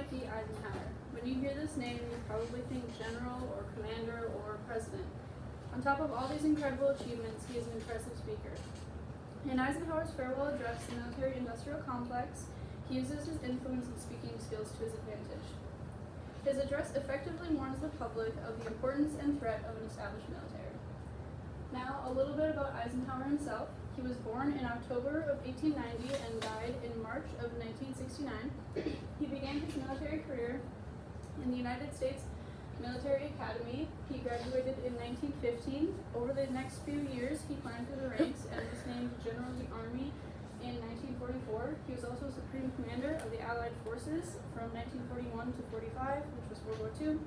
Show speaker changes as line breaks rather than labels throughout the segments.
Dwight D. Eisenhower. When you hear this name, you probably think general or commander or president. On top of all these incredible achievements, he is an impressive speaker. In Eisenhower's farewell address to the military-industrial complex, he uses his influence and speaking skills to his advantage. His address effectively warns the public of the importance and threat of an established military. Now, a little bit about Eisenhower himself. He was born in October of 1890 and died in March of 1969. He began his military career in the United States Military Academy. He graduated in 1915. Over the next few years, he climbed through the ranks and was named General of the Army in 1944. He was also Supreme Commander of the Allied Forces from 1941 to 45, which was World War II.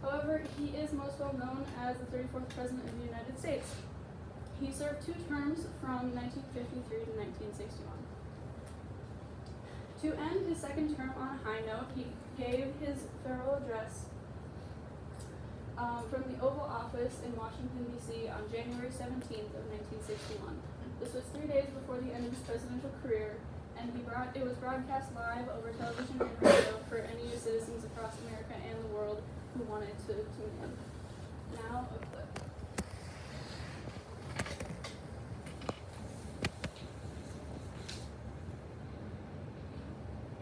However, he is most well known as the 34th President of the United States. He served 2 terms from 1953 to 1961. To end his second term on a high note, he gave his farewell address from the Oval Office in Washington, D.C. on January 17th of 1961. This was 3 days before the end of his presidential career, and it was broadcast live over television and radio for any citizens across America and the world who wanted to tune in. Now, a clip.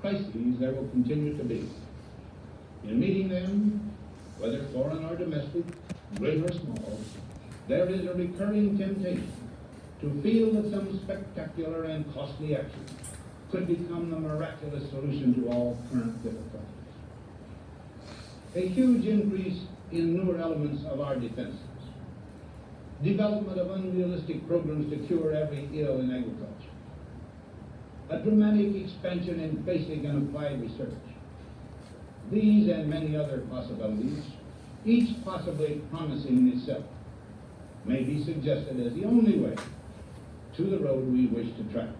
Crises there will continue to be. In meeting them, whether foreign or domestic, great or small, there is a recurring temptation to feel that some spectacular and costly action could become the miraculous solution to all current difficulties. A huge increase in newer elements of our defenses, development of unrealistic programs to cure every ill in agriculture, a dramatic expansion in basic and applied research. These and many other possibilities, each possibly promising itself, may be suggested as the only way to the road we wish to travel.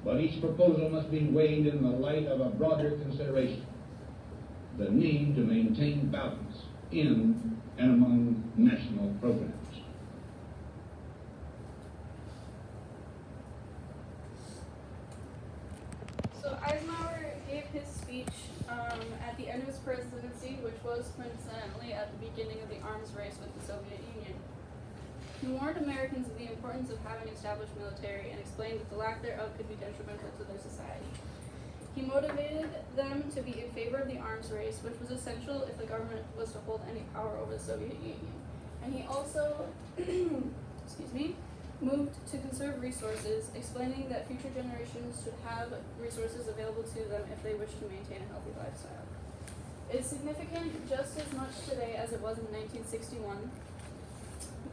But each proposal must be weighed in the light of a broader consideration, the need to maintain balance in and among national programs.
So Eisenhower gave his speech at the end of his presidency, which was coincidentally at the beginning of the arms race with the Soviet Union. He warned Americans of the importance of having an established military and explained that the lack thereof could be detrimental to their society. He motivated them to be in favor of the arms race, which was essential if the government was to hold any power over the Soviet Union. And he also moved to conserve resources, explaining that future generations should have resources available to them if they wish to maintain a healthy lifestyle. It is significant just as much today as it was in 1961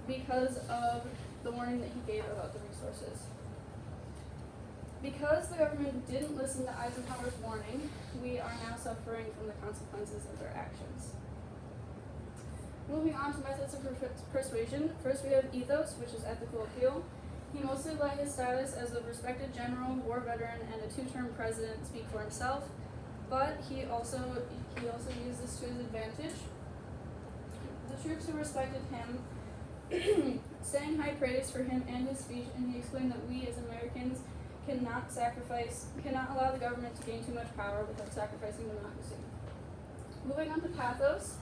because of the warning that he gave about the resources. Because the government didn't listen to Eisenhower's warning, we are now suffering from the consequences of their actions. Moving on to methods of persuasion, first we have ethos, which is ethical appeal. He mostly let his status as a respected general, war veteran, and a 2-term president speak for himself, but he also used this to his advantage. The troops who respected him sang high praise for him and his speech, and he explained that we as Americans cannot allow the government to gain too much power without sacrificing democracy. Moving on to pathos,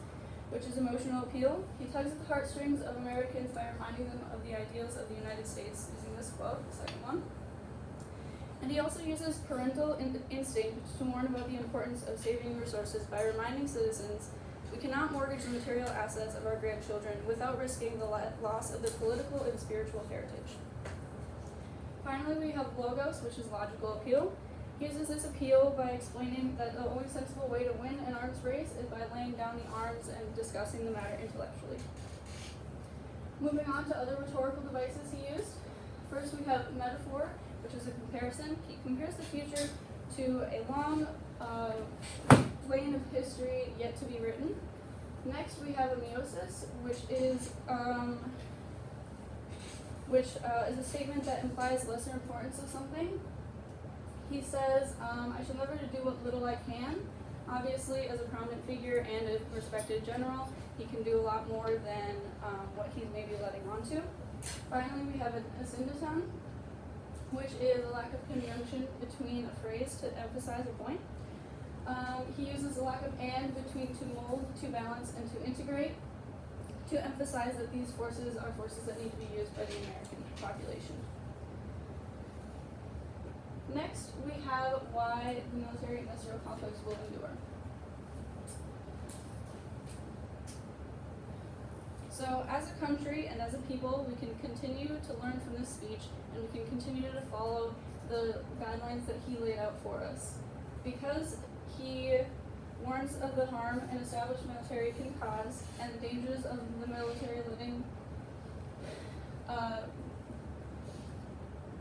which is emotional appeal. He tugs at the heartstrings of Americans by reminding them of the ideals of the United States, using this quote, the second one. And he also uses parental instinct to warn about the importance of saving resources by reminding citizens we cannot mortgage the material assets of our grandchildren without risking the loss of their political and spiritual heritage. Finally, we have logos, which is logical appeal. He uses this appeal by explaining that the only sensible way to win an arms race is by laying down the arms and discussing the matter intellectually. Moving on to other rhetorical devices he used. First, we have metaphor, which is a comparison. He compares the future to a long lane of history yet to be written. Next, we have ameiosis, which is a statement that implies lesser importance of something. He says, I shall never do what little I can. Obviously, as a prominent figure and a respected general, he can do a lot more than what he's maybe letting on to. Finally, we have an asyndeton, which is a lack of conjunction between a phrase to emphasize a point. lack of and between to mold, to balance, and to integrate, to emphasize that these forces are forces that need to be used by the American population. Next, we have why the military-industrial complex will endure. So, as a country and as a people, we can continue to learn from this speech, and we can continue to follow the guidelines that he laid out for us. Because he warns of the harm an established military can cause and the dangers of the military living,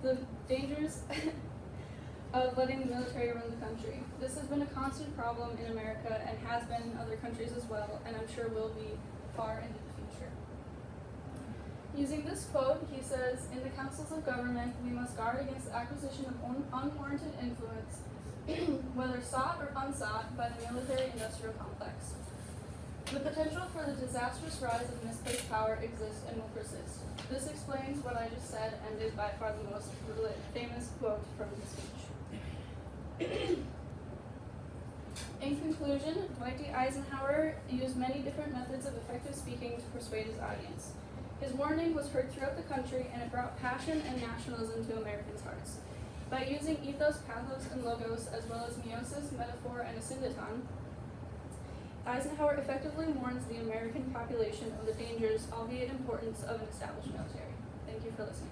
the dangers of letting the military run the country. This has been a constant problem in America and has been in other countries as well, and I'm sure will be far into the future. Using this quote, he says, "In the councils of government, we must guard against the acquisition of unwarranted influence, whether sought or unsought, by the military-industrial complex. The potential for the disastrous rise of misplaced power exists and will persist." This explains what I just said and is by far the most famous quote from the speech. In conclusion, Dwight D. Eisenhower used many different methods of effective speaking to persuade his audience. His warning was heard throughout the country, and it brought passion and nationalism to Americans' hearts. By using ethos, pathos, and logos, as well as meiosis, metaphor, and a syndeton, Eisenhower effectively warns the American population of the dangers, albeit importance, of an established military. Thank you for listening.